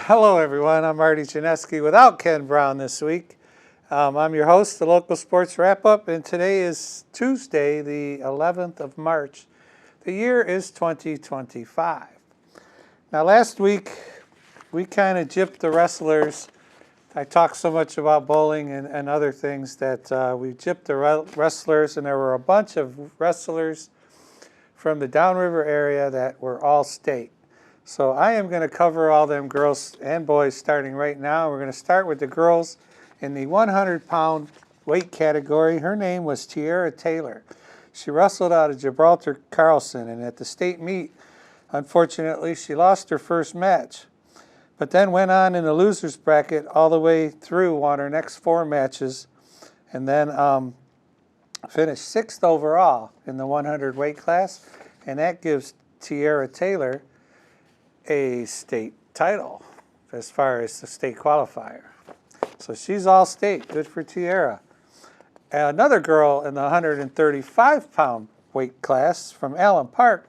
Hello, everyone. I'm Marty Janeski without Ken Brown this week. I'm your host, the Local Sports Wrap-Up, and today is Tuesday, the 11th of March. The year is 2025. Now, last week, we kind of gypped the wrestlers. I talked so much about bowling and other things that we gypped the wrestlers, and there were a bunch of wrestlers from the Downriver area that were all state. So I am going to cover all them girls and boys starting right now. We're going to start with the girls in the 100-pound weight category. Her name was Tiara Taylor. She wrestled out of Gibraltar Carlson, and at the state meet, unfortunately, she lost her first match, but then went on in the losers bracket all the way through, won her next 4 matches, and then finished 6th overall in the 100 weight class, and that gives Tiara Taylor a state title as far as the state qualifier. So she's all state. Good for Tiara. Another girl in the 135-pound weight class from Allen Park,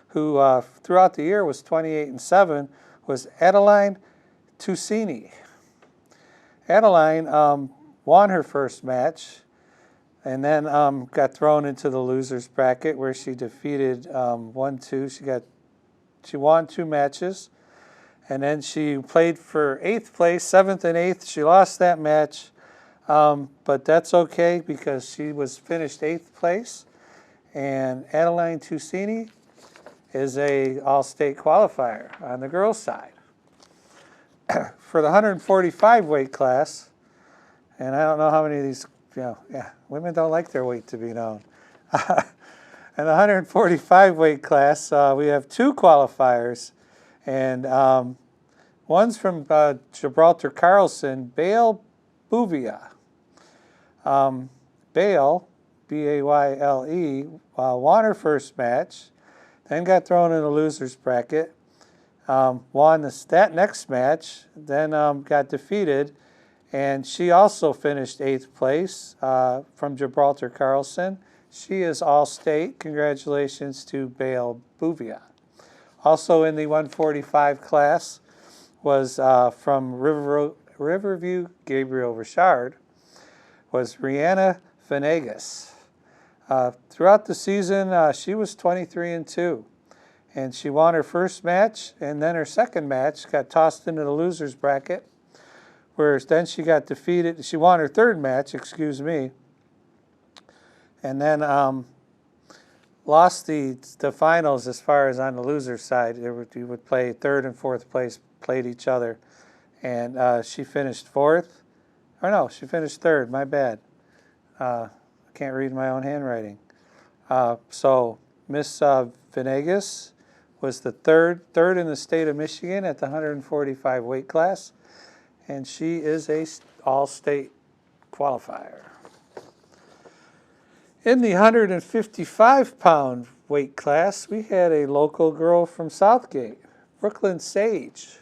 who throughout the year was 28-7, was Adeline Tusini. Adeline won her first match and then got thrown into the losers bracket where she defeated 1-2. She won 2 matches, and then she played for 8th place, 7th and 8th. She lost that match, but that's okay because she was finished 8th place, and Adeline Tusini is a all-state qualifier on the girls' side. For the 145 weight class, and I don't know how many of these, women don't like their weight to be known. In the 145 weight class, we have 2 qualifiers, and one's from Gibraltar Carlson, Bayle Bouvia. Bayle, B-A-Y-L-E, won her first match, then got thrown in the losers bracket, won that next match, then got defeated, and she also finished 8th place from Gibraltar Carlson. She is all-state. Congratulations to Bayle Bouvia. Also in the 145 class was from Riverview, Gabriel Richard, was Rihanna Venegas. Throughout the season, she was 23-2, and she won her first match, and then her second match got tossed into the losers bracket, where then she got defeated. She won her third match, and then lost the finals as far as on the loser side. You would play 3rd and 4th place, played each other, and she finished 4th. Or no, she finished 3rd. My bad. I can't read my own handwriting. So Miss Venegas was the third in the state of Michigan at the 145 weight class, and she is a all-state qualifier. In the 155-pound weight class, we had a local girl from Southgate, Brooklyn Sage.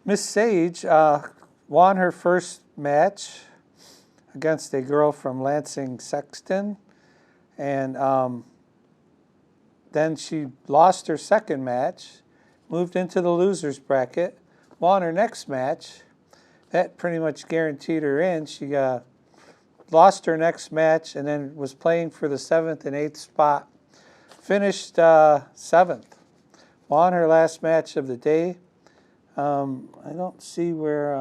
Miss Sage won her first match against a girl from Lansing Sexton, and then she lost her second match, moved into the losers bracket, won her next match. That pretty much guaranteed her in. She lost her next match and then was playing for the 7th and 8th spot. Finished 7th. Won her last match of the day. I don't see where,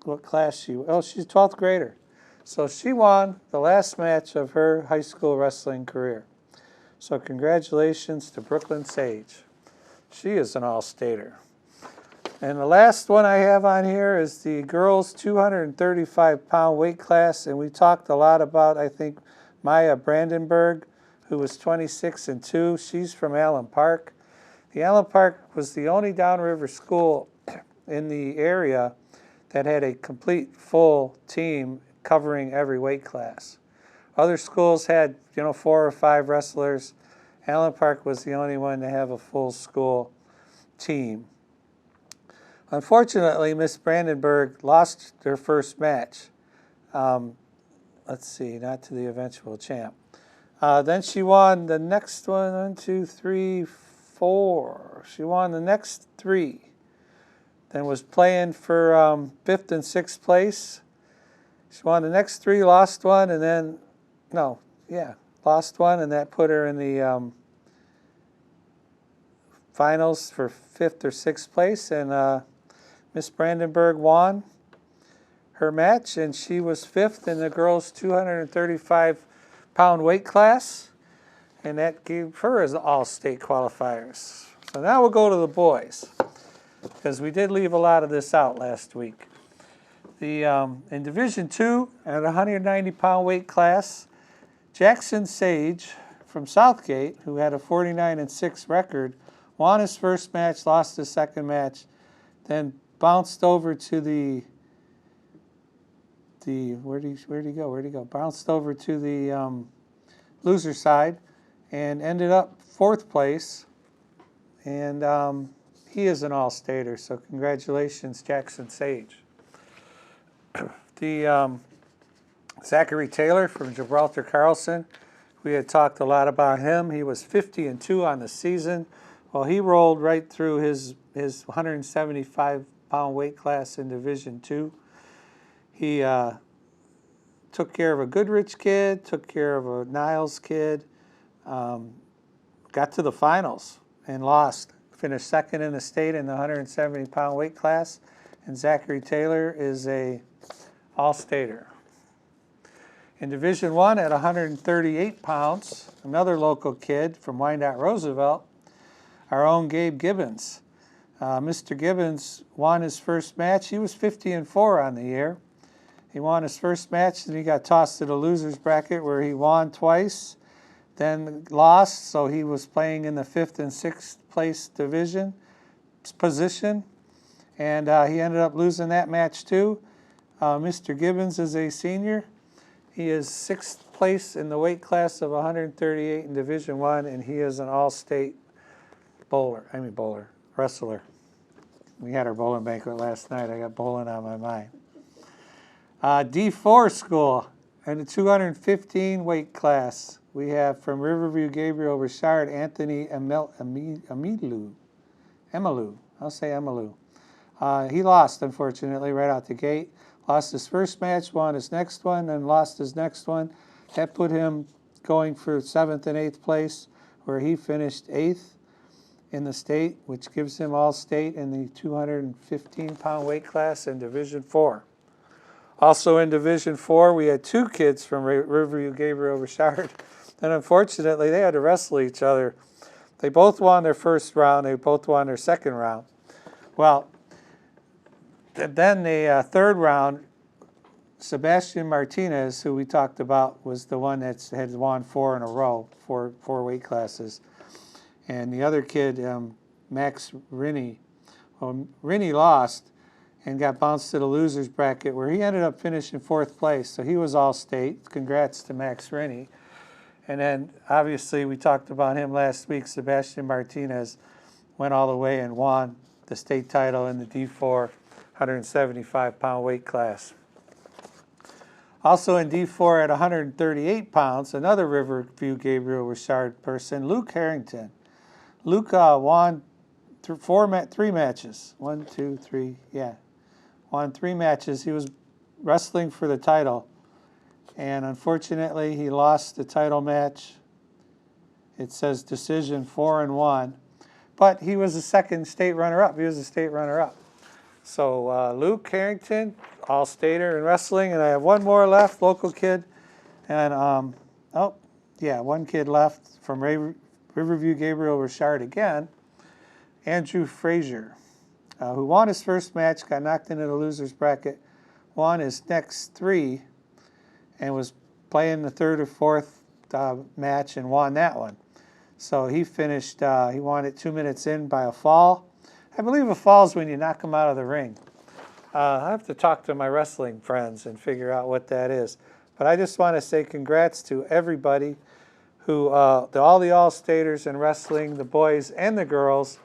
what class she's a 12th grader. So she won the last match of her high school wrestling career. So congratulations to Brooklyn Sage. She is an all-stater. And the last one I have on here is the girls 235-pound weight class, and we talked a lot about, I think, Maya Brandenburg, who was 26-2. She's from Allen Park. The Allen Park was the only downriver school in the area that had a complete full team covering every weight class. Other schools had, 4 or 5 wrestlers. Allen Park was the only one to have a full school team. Unfortunately, Miss Brandenburg lost her first match. Let's see, not to the eventual champ. Then she won the next one, 1, 2, 3, 4. She won the next 3. then was playing for 5th and 6th place. She won the next 3, lost one, and then, lost one, and that put her in the finals for 5th or 6th place. And Miss Brandenburg won her match, and she was 5th in the girls' 235-pound weight class, and that gave her as all-state qualifiers. So now we'll go to the boys, because we did leave a lot of this out last week. In Division II, at 190-pound weight class, Jackson Sage from Southgate, who had a 49-6 record, won his first match, lost his second match, then bounced over to where'd he go? Bounced over to the loser side and ended up 4th place. And he is an all-stater, so congratulations, Jackson Sage. Zachary Taylor from Gibraltar Carlson, we had talked a lot about him. He was 50-2 on the season. Well, he rolled right through his 175-pound weight class in Division II. He took care of a Goodrich kid, took care of a Niles kid, got to the finals and lost. Finished 2nd in the state in the 170-pound weight class, and Zachary Taylor is a all-stater. In Division I at 138 pounds, another local kid from Wyandotte Roosevelt, our own Gabe Gibbons. Mr. Gibbons won his first match. He was 50-4 on the year. He won his first match, and he got tossed to the loser's bracket where he won twice, then lost, so he was playing in the 5th and 6th place division position, and he ended up losing that match too. Mr. Gibbons is a senior. He is 6th place in the weight class of 138 in Division I, and he is an all-state wrestler. We had our bowling banquet last night. I got bowling on my mind. D4 school in the 215 weight class. We have from Riverview Gabriel Richard Anthony Emilu. I'll say Emilu. He lost, unfortunately, right out the gate. Lost his first match, won his next one, and lost his next one. That put him going for 7th and 8th place, where he finished 8th in the state, which gives him all-state in the 215-pound weight class in Division IV. Also in Division IV, we had 2 kids from Riverview Gabriel Richard, and unfortunately, they had to wrestle each other. They both won their first round. They both won their second round. Well, then the third round, Sebastian Martinez, who we talked about, was the one that had won 4 in a row, four weight classes. And the other kid, Max Rinnie, Rinnie lost and got bounced to the loser's bracket, where he ended up finishing 4th place. So he was all-state. Congrats to Max Rinnie. And then, obviously, we talked about him last week. Sebastian Martinez went all the way and won the state title in the D4 175-pound weight class. Also in D4 at 138 pounds, another Riverview Gabriel Richard person, Luke Harrington. Luke won 3 matches. 1, 2, 3, won 3 matches. He was wrestling for the title. And unfortunately, he lost the title match. It says decision 4-1. But he was a second state runner-up. He was a state runner-up. So Luke Harrington, all-stater in wrestling. And I have one more left, local kid. And, one kid left from Riverview Gabriel Richard again. Andrew Frazier, who won his first match, got knocked into the loser's bracket, won his next 3, and was playing the 3rd or 4th match and won that one. So he finished, he won it 2 minutes in by a fall. I believe a fall is when you knock them out of the ring. I have to talk to my wrestling friends and figure out what that is. But I just want to say congrats to everybody who, all the all-staters in wrestling, the boys and the girls.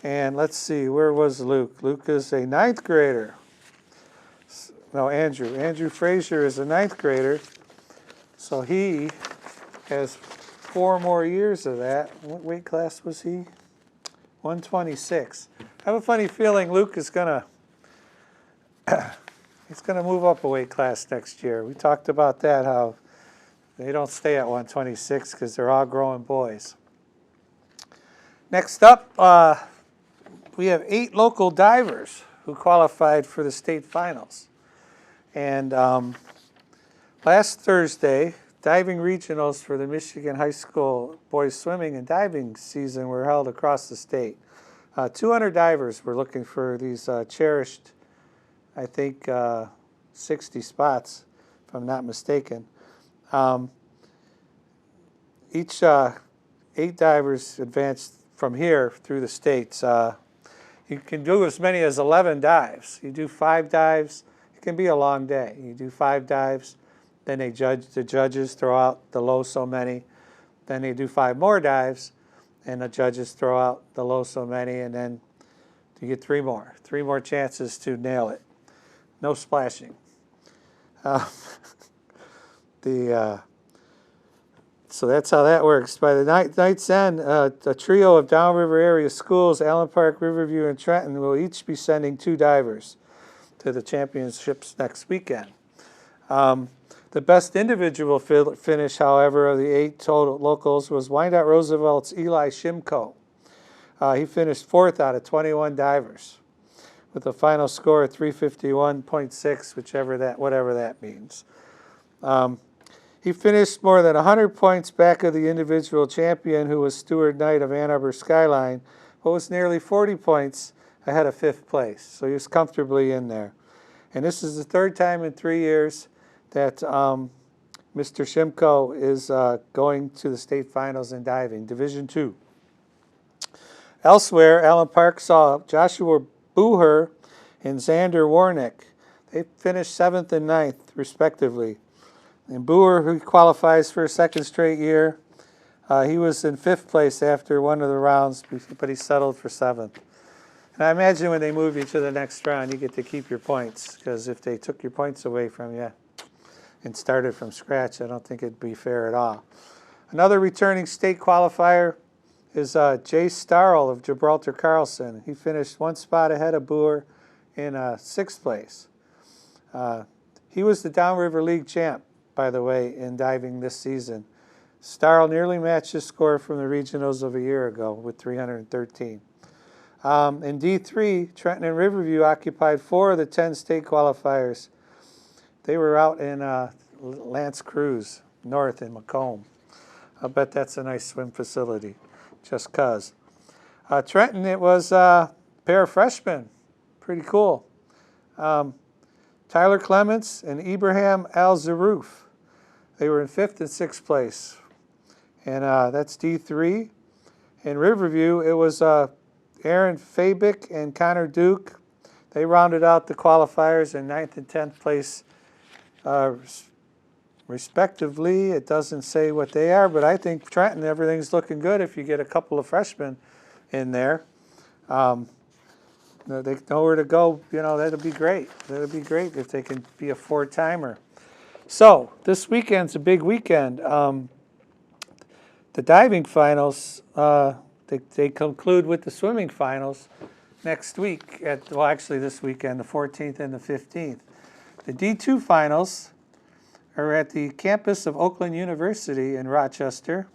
And let's see, where was Luke? Luke is a 9th grader. No, Andrew. Andrew Frazier is a 9th grader. So he has 4 more years of that. What weight class was he? 126. I have a funny feeling Luke is gonna he's gonna move up a weight class next year. We talked about that, how they don't stay at 126 because they're all growing boys. Next up, we have 8 local divers who qualified for the state finals. And last Thursday, diving regionals for the Michigan High School boys swimming and diving season were held across the state. 200 divers were looking for these cherished, I think, 60 spots, if I'm not mistaken. Each 8 divers advanced from here through the states. You can do as many as 11 dives. You do 5 dives, it can be a long day. You do 5 dives, then the judges throw out the low so many, then they do 5 more dives, and the judges throw out the low so many, and then you get 3 more chances to nail it. No splashing. So that's how that works. By the night's end, a trio of downriver area schools, Allen Park, Riverview, and Trenton, will each be sending 2 divers to the championships next weekend. The best individual finish, however, of the 8 total locals was Wyandotte Roosevelt's Eli Shimko. He finished 4th out of 21 divers with a final score of 351.6, whatever that means. He finished more than 100 points back of the individual champion, who was Stuart Knight of Ann Arbor Skyline, but was nearly 40 points ahead of 5th place. So he was comfortably in there. And this is the 3rd time in 3 years that Mr. Shimko is going to the state finals in diving, Division II. Elsewhere, Allen Park saw Joshua Booher and Xander Warnick. They finished 7th and 9th, respectively. And Booher, who qualifies for a 2nd straight year, he was in 5th place after one of the rounds, but he settled for 7th. And I imagine when they move you to the next round, you get to keep your points, because if they took your points away from you and started from scratch, I don't think it'd be fair at all. Another returning state qualifier is Jay Starl of Gibraltar Carlson. He finished 1 spot ahead of Booher in 6th place. He was the Downriver League champ, by the way, in diving this season. Starl nearly matched his score from the regionals of a year ago with 313. In D3, Trenton and Riverview occupied 4 of the 10 state qualifiers. They were out in Lance Cruz, north in Macomb. I'll bet that's a nice swim facility, just 'cause. Trenton, it was a pair of freshmen. Pretty cool. Tyler Clements and Ibrahim Al-Zarouf. They were in 5th and 6th place. And that's D3. In Riverview, it was Aaron Fabick and Connor Duke. They rounded out the qualifiers in 9th and 10th place, respectively. It doesn't say what they are, but I think Trenton, everything's looking good if you get a couple of freshmen in there. They know where to go. That'll be great. That'll be great if they can be a 4-timer. So this weekend's a big weekend. The diving finals, they conclude with the swimming finals next week. Actually this weekend, the 14th and the 15th. The D2 finals are at the campus of Oakland University in Rochester.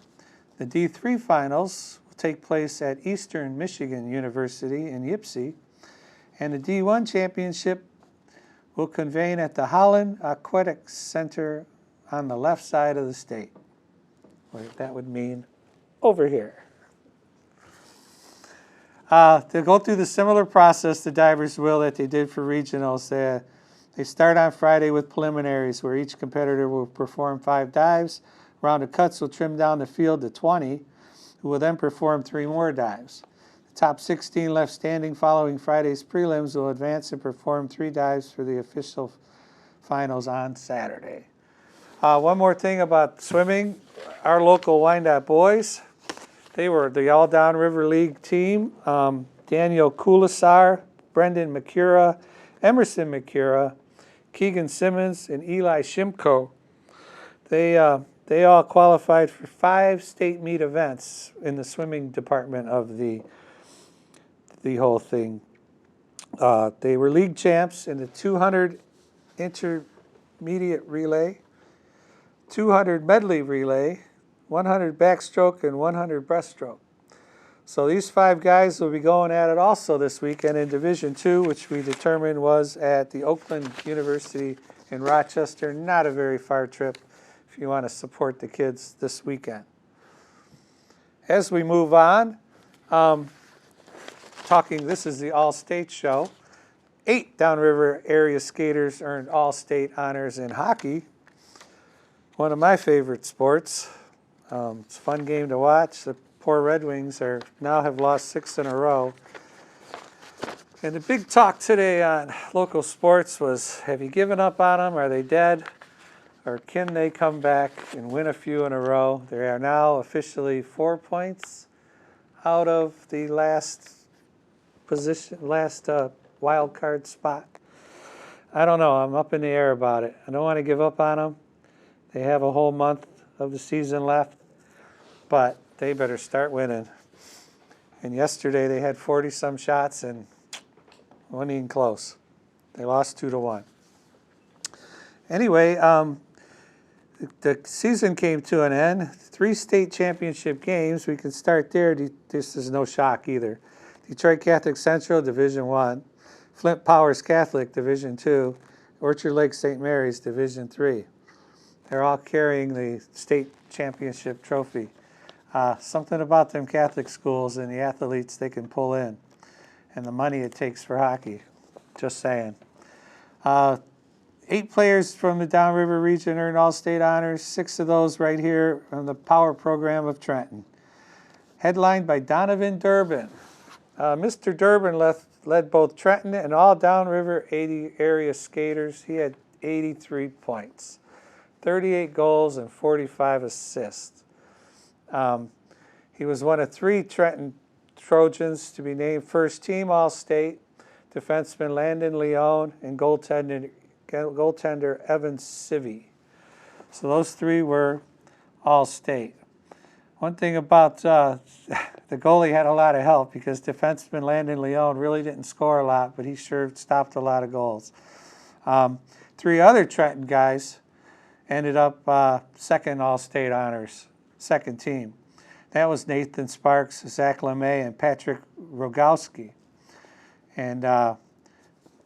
The D3 finals will take place at Eastern Michigan University in Ypsi. And the D1 championship will convene at the Holland Aquatic Center on the left side of the state. That would mean over here. To go through the similar process the divers will that they did for regionals. They start on Friday with preliminaries, where each competitor will perform 5 dives. Round of cuts will trim down the field to 20, who will then perform 3 more dives. Top 16 left standing following Friday's prelims will advance and perform 3 dives for the official finals on Saturday. One more thing about swimming. Our local Wyandotte boys, they were the All Downriver League team. Daniel Kulasar, Brendan McCura, Emerson McCura, Keegan Simmons, and Eli Shimko. They all qualified for 5 state meet events in the swimming department of the the whole thing. They were league champs in the 200 intermediate relay, 200 medley relay, 100 backstroke, and 100 breaststroke. So these 5 guys will be going at it also this weekend in Division II, which we determined was at the Oakland University in Rochester. Not a very far trip if you want to support the kids this weekend. As we move on, this is the All-State show. 8 downriver area skaters earned All-State honors in hockey. One of my favorite sports. It's a fun game to watch. The poor Red Wings now have lost 6 in a row. And the big talk today on local sports was, have you given up on them? Are they dead? Or can they come back and win a few in a row? They are now officially 4 points out of the last wild card spot. I don't know. I'm up in the air about it. I don't want to give up on them. They have a whole month of the season left, but they better start winning. And yesterday they had 40-some shots and wasn't even close. They lost 2-1. Anyway, the season came to an end. 3 state championship games. We can start there. This is no shock either. Detroit Catholic Central, Division I. Flint Powers Catholic, Division II. Orchard Lake St. Mary's, Division III. They're all carrying the state championship trophy. Something about them Catholic schools and the athletes they can pull in and the money it takes for hockey. Just saying. 8 players from the Downriver region earned All-State honors, 6 of those right here from the Power Program of Trenton. Headlined by Donovan Durbin. Mr. Durbin led both Trenton and all Downriver 80 area skaters. He had 83 points, 38 goals, and 45 assists. He was one of 3 Trenton Trojans to be named first team All-State, defenseman Landon Leone, and goaltender Evan Civey. So those 3 were All-State. One thing about the goalie had a lot of help because defenseman Landon Leone really didn't score a lot, but he sure stopped a lot of goals. 3 other Trenton guys ended up second All-State honors, second team. That was Nathan Sparks, Zach LeMay, and Patrick Rogowski. And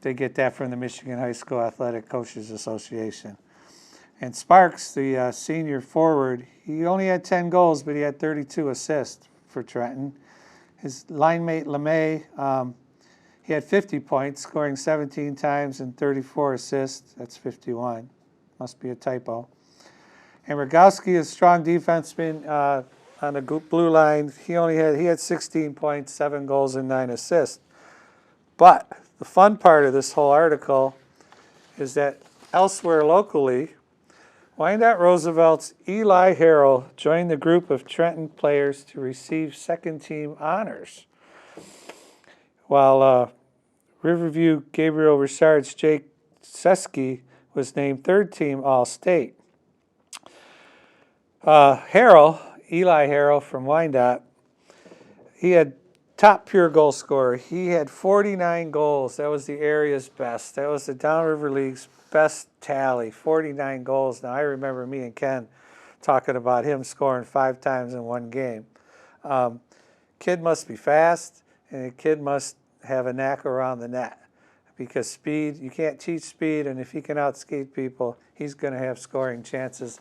they get that from the Michigan High School Athletic Coaches Association. And Sparks, the senior forward, he only had 10 goals, but he had 32 assists for Trenton. His line mate LeMay, he had 50 points, scoring 17 times and 34 assists. That's 51. Must be a typo. And Rogowski is a strong defenseman on the blue line. He had 16 points, 7 goals, and 9 assists. But the fun part of this whole article is that elsewhere locally, Wyandotte Roosevelt's Eli Harrell joined the group of Trenton players to receive second-team honors, while Riverview Gabriel Richard's Jake Seski was named third-team All-State. Eli Harrell from Wyandotte, he had top pure goal scorer. He had 49 goals. That was the area's best. That was the Downriver League's best tally, 49 goals. Now, I remember me and Ken talking about him scoring 5 times in one game. Kid must be fast, and the kid must have a knack around the net because speed, you can't teach speed, and if he can outskate people, he's going to have scoring chances.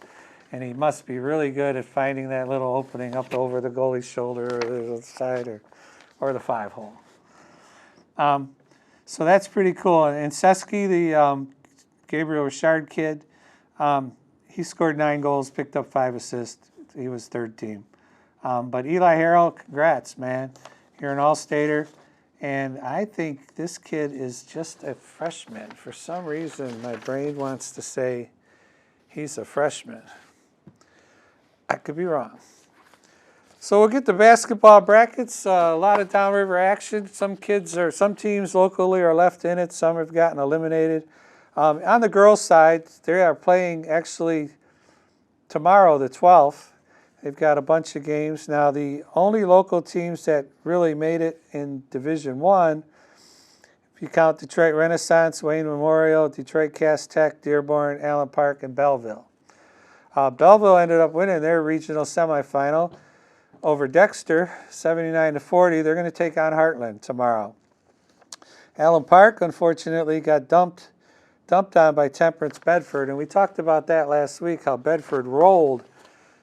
And he must be really good at finding that little opening up over the goalie's shoulder or the side or the 5-hole. So that's pretty cool. And Seski, the Gabriel Richard kid, he scored 9 goals, picked up 5 assists. He was third team. But Eli Harrell, congrats, man. You're an All-Stater. And I think this kid is just a freshman. For some reason, my brain wants to say he's a freshman. I could be wrong. So we'll get the basketball brackets. A lot of downriver action. Some teams locally are left in it. Some have gotten eliminated. On the girls' side, they are playing actually tomorrow, the 12th. They've got a bunch of games. Now, the only local teams that really made it in Division One, if you count Detroit Renaissance, Wayne Memorial, Detroit Cass Tech, Dearborn, Allen Park, and Belleville. Belleville ended up winning their regional semifinal over Dexter, 79-40. They're going to take on Heartland tomorrow. Allen Park, unfortunately, got dumped on by Temperance Bedford, and we talked about that last week, how Bedford rolled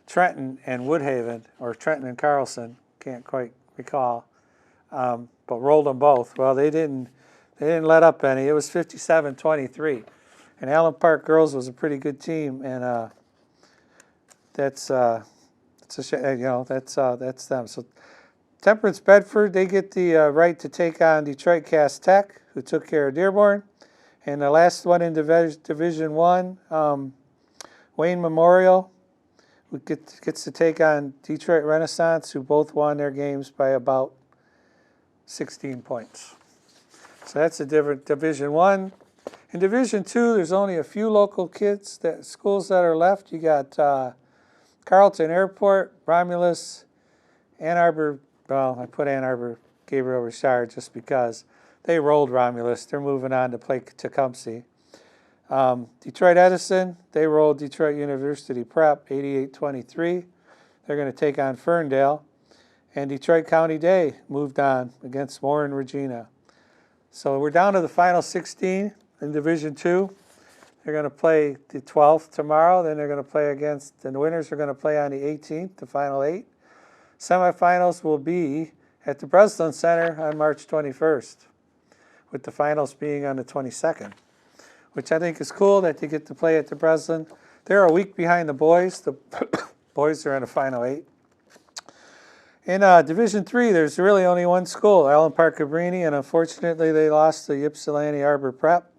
Trenton and Woodhaven, or Trenton and Carlson, can't quite recall, but rolled them both. Well, they didn't let up any. It was 57-23, and Allen Park girls was a pretty good team, and that's a that's them. So Temperance Bedford, they get the right to take on Detroit Cass Tech, who took care of Dearborn, and the last one in Division One, Wayne Memorial, who gets to take on Detroit Renaissance, who both won their games by about 16 points. So that's a different Division One. In Division Two, there's only a few local schools that are left. You got Carlton Airport, Romulus, Ann Arbor. Well, I put Ann Arbor Gabriel Richard just because they rolled Romulus. They're moving on to play Tecumseh. Detroit Edison, they rolled Detroit University Prep 88-23. They're going to take on Ferndale. And Detroit County Day moved on against Warren Regina. So we're down to the final 16 in Division II. They're going to play the 12th tomorrow. Then they're going to play against, the winners are going to play on the 18th, the final 8. Semifinals will be at the Breslin Center on March 21st, with the finals being on the 22nd. Which I think is cool that they get to play at the Breslin. They're a week behind the boys. The boys are in the final 8. In Division III, there's really only one school, Allen Park Cabrini, and unfortunately they lost to Ypsilanti Arbor Prep.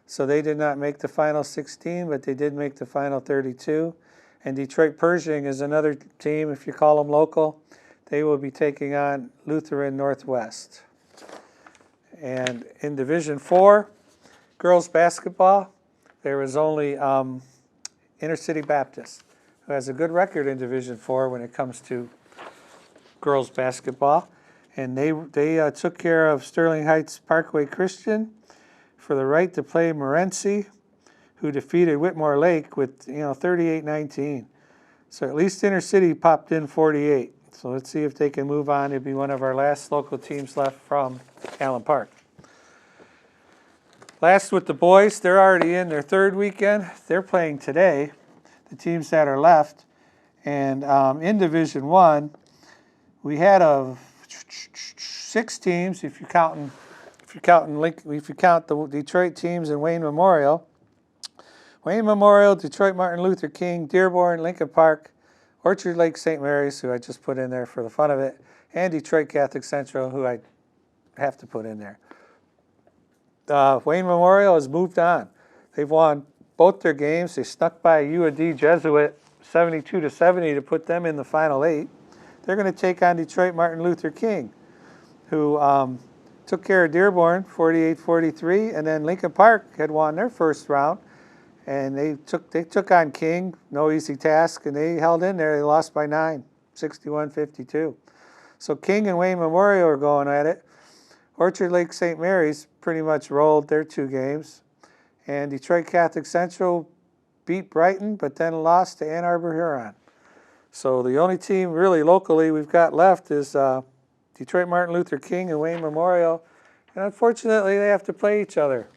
So they did not make the final 16, but they did make the final 32. And Detroit Pershing is another team, if you call them local. They will be taking on Lutheran Northwest. And in Division IV, girls basketball, there was only Intercity Baptist, who has a good record in Division IV when it comes to girls basketball. And they took care of Sterling Heights Parkway Christian for the right to play Morenci, who defeated Whitmore Lake with 38-19. So at least Intercity popped in 48. So let's see if they can move on. It'll be one of our last local teams left from Allen Park. Last with the boys, they're already in their third weekend. They're playing today, the teams that are left. And in Division I, we had 6 teams if you count the Detroit teams and Wayne Memorial. Wayne Memorial, Detroit Martin Luther King, Dearborn, Lincoln Park, Orchard Lake St. Mary's, who I just put in there for the fun of it, and Detroit Catholic Central, who I have to put in there. Wayne Memorial has moved on. They've won both their games. They snuck by UAD Jesuit 72-70 to put them in the final 8. They're going to take on Detroit Martin Luther King, who took care of Dearborn 48-43, and then Lincoln Park had won their first round. And they took on King, no easy task, and they held in there. They lost by 9, 61-52. So King and Wayne Memorial are going at it. Orchard Lake St. Mary's pretty much rolled their 2 games. And Detroit Catholic Central beat Brighton, but then lost to Ann Arbor Huron. So the only team really locally we've got left is Detroit Martin Luther King and Wayne Memorial. And unfortunately, they have to play each other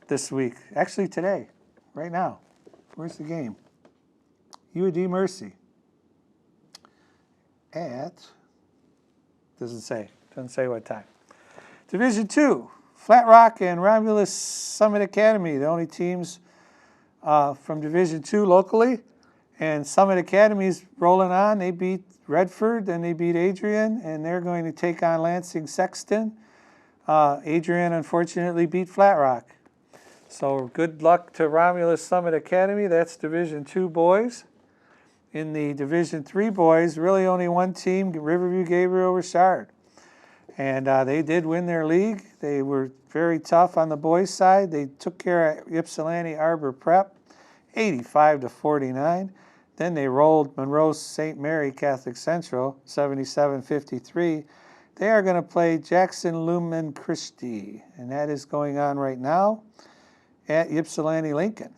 this week. Actually today, right now. Where's the game? UAD Mercy. Doesn't say what time. Division II, Flat Rock and Romulus Summit Academy, the only teams from Division II locally. And Summit Academy's rolling on. They beat Redford, then they beat Adrian, and they're going to take on Lansing Sexton. Adrian, unfortunately, beat Flat Rock. So good luck to Romulus Summit Academy. That's Division II boys. In the Division III boys, really only one team, Riverview Gabriel Richard. And they did win their league. They were very tough on the boys' side. They took care of Ypsilanti Arbor Prep, 85-49. Then they rolled Monroe St. Mary Catholic Central, 77-53. They are going to play Jackson Lumen Christi, and that is going on right now at Ypsilanti Lincoln.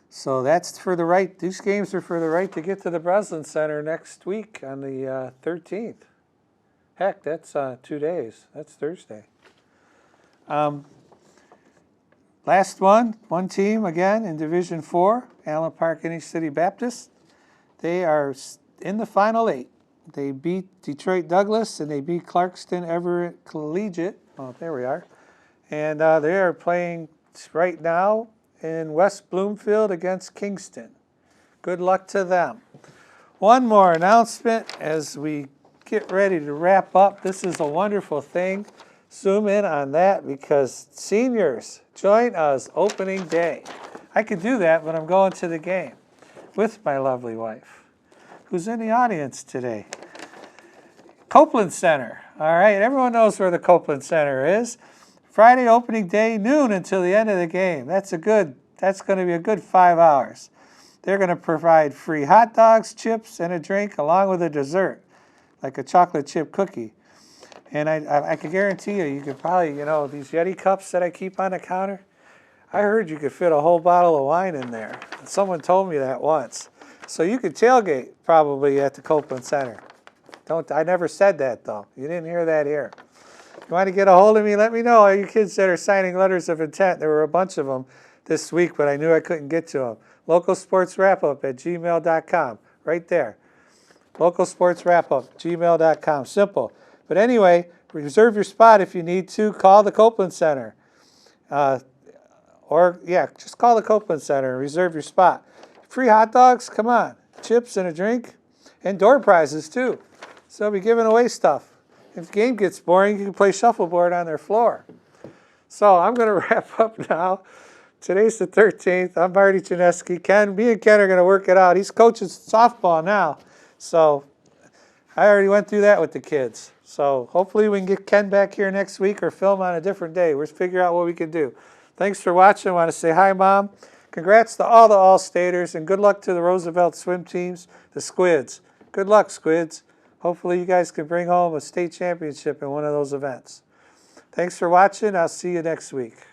So that's for the right. These games are for the right to get to the Breslin Center next week on the 13th. Heck, that's 2 days. That's Thursday. Last one team again in Division 4, Allen Park Inner City Baptist. They are in the Final 8. They beat Detroit Douglas and they beat Clarkston Everett Collegiate. Oh, there we are. And they are playing right now in West Bloomfield against Kingston. Good luck to them. One more announcement as we get ready to wrap up. This is a wonderful thing. Zoom in on that because seniors join us opening day. I could do that, but I'm going to the game with my lovely wife, who's in the audience today. Copeland Center. All right, everyone knows where the Copeland Center is. Friday opening day, noon until the end of the game. That's going to be a good 5 hours. They're going to provide free hot dogs, chips, and a drink along with a dessert, like a chocolate chip cookie. And I can guarantee you could probably, these Yeti cups that I keep on the counter, I heard you could fit a whole bottle of wine in there. Someone told me that once. So you could tailgate probably at the Copeland Center. I never said that, though. You didn't hear that here. You want to get a hold of me, let me know. All you kids that are signing letters of intent, there were a bunch of them this week, but I knew I couldn't get to them. localsportswrapup@gmail.com, right there. localsportswrapup@gmail.com, simple. But anyway, reserve your spot if you need to. Call the Copeland Center. Just call the Copeland Center and reserve your spot. Free hot dogs, come on. Chips and a drink. And door prizes, too. So they'll be giving away stuff. If the game gets boring, you can play shuffleboard on their floor. So I'm going to wrap up now. Today's the 13th. I'm Marty Janeski. Me and Ken are going to work it out. He's coaching softball now. So I already went through that with the kids. So hopefully we can get Ken back here next week or film on a different day. We'll figure out what we can do. Thanks for watching. I want to say hi, Mom. Congrats to all the All-Staters, and good luck to the Roosevelt swim teams, the Squids. Good luck, Squids. Hopefully you guys can bring home a state championship in one of those events. Thanks for watching. I'll see you next week.